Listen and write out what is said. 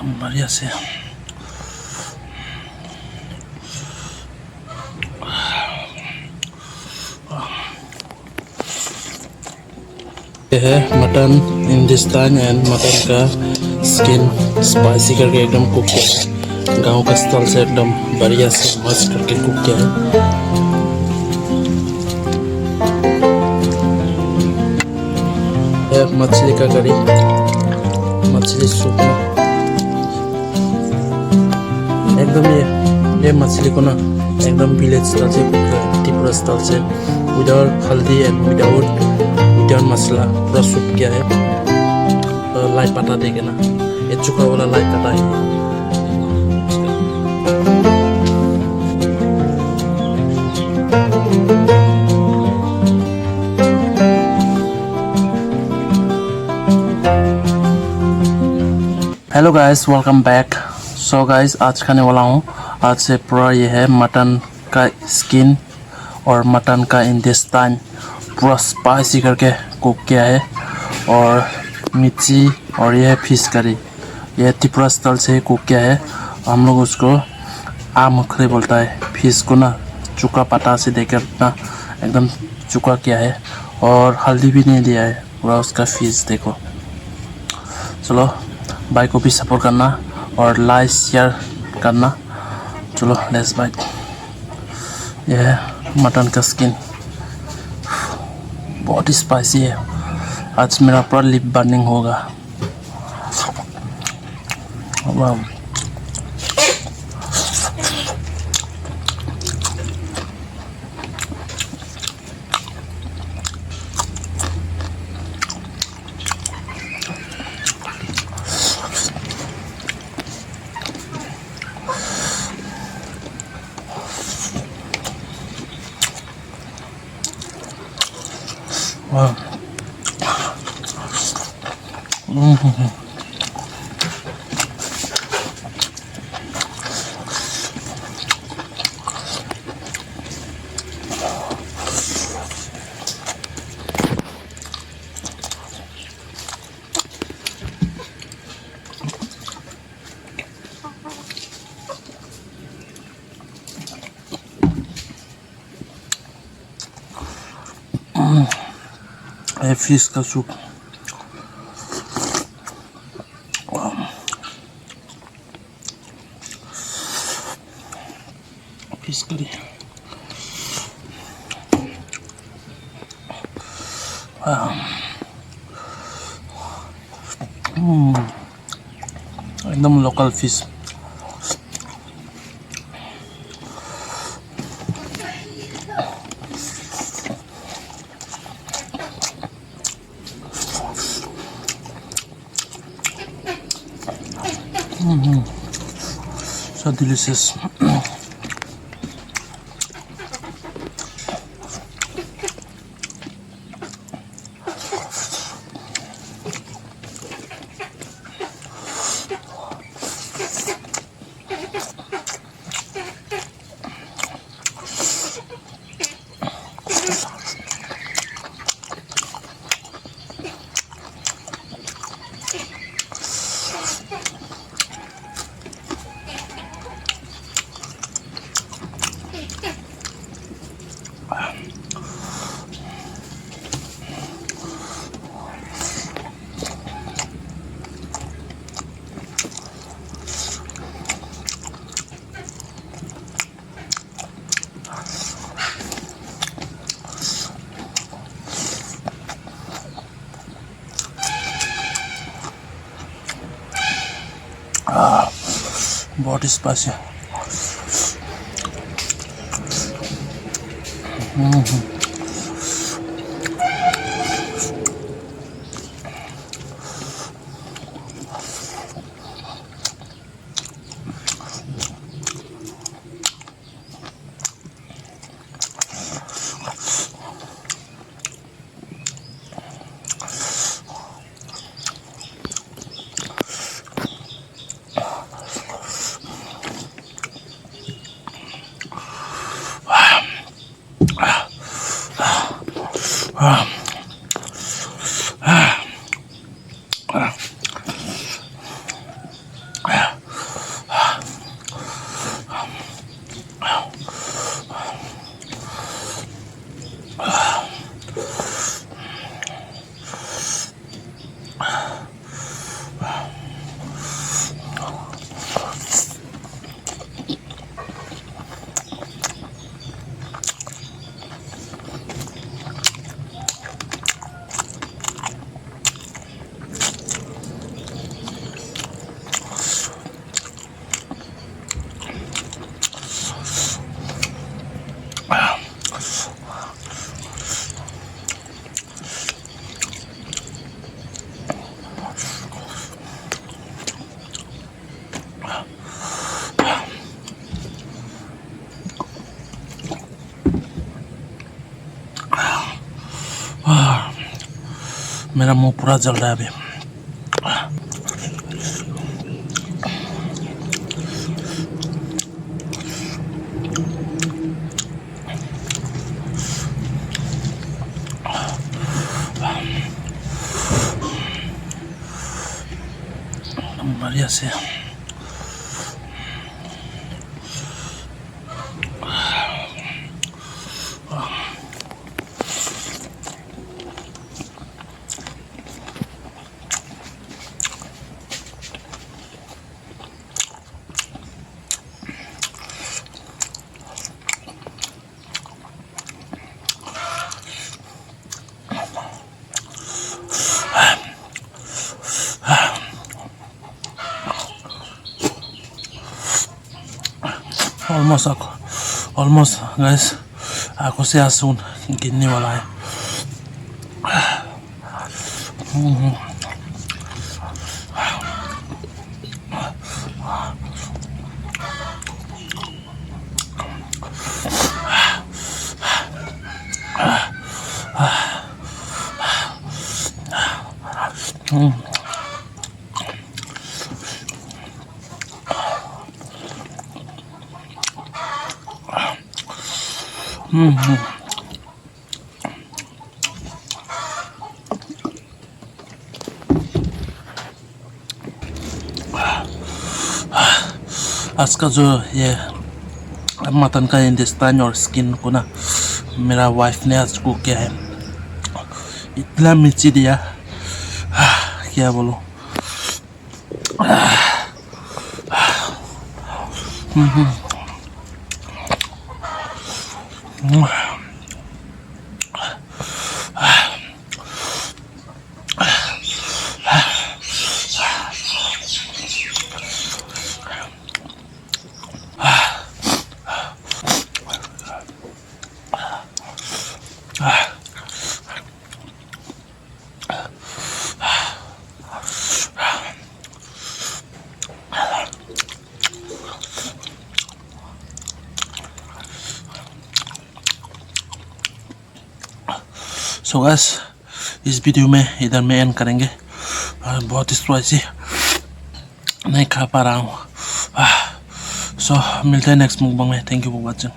बढ़िया से ये है मटन इंटेस्टाइन एंड मटन का स्किन स्पाइसी करके एकदम कुक किया है। गांव का स्टाइल से एकदम बढ़िया से मस्त करके कुक किया है। मछली का करी, मछली सूप एकदम ये मछली को ना एकदम विलेज स्टाइल से कुक किया है, त्रिपुरा स्टाइल से विदाउट हल्दी एंड विदाउट मसाला पूरा सूप किया है। लाई पता देके ना ये चुका वाला लाई पता है। Hello guys, welcome back. So guys, आज खाने वाला हूँ। आज से पूरा ये है मटन का स्किन और मटन का इंटेस्टाइन पूरा स्पाइसी करके कुक किया है, और मिर्ची और यह फिश करी, यह त्रिपुरा स्टाइल से कुक किया है। हम लोग उसको आमुखले बोलता है। फिश को ना चुका पता से देकर ना एकदम चुका किया है, और हल्दी भी नहीं दिया है पूरा उसका फिश। देखो, चलो भाई को भी सपोर्ट करना और लाइक शेयर करना। चलो लेट्स बाइट। यह है मटन का स्किन, बहुत ही स्पाइसी है। आज मेरा पूरा लिप बर्निंग होगा। वाह, वाह, ये फिश का सूप। फिश करी, एकदम लोकल फिश। So delicious. बहुत स्पाइसी। मेरा मुंह पूरा जल रहा है अभी। बढ़िया से almost guys, aku siya soon gini wala है। आज का जो ये मटन का इंटेस्टाइन और स्किन को ना मेरा वाइफ ने आज कुक किया है। इतना मिर्ची दिया, क्या बोलूं। सो गाइस, इस वीडियो में इधर में एंड करेंगे। बहुत स्पाइसी नहीं खा पा रहा हूँ। सो मिलते हैं नेक्स्ट मुकबांग में। Thank you for watching.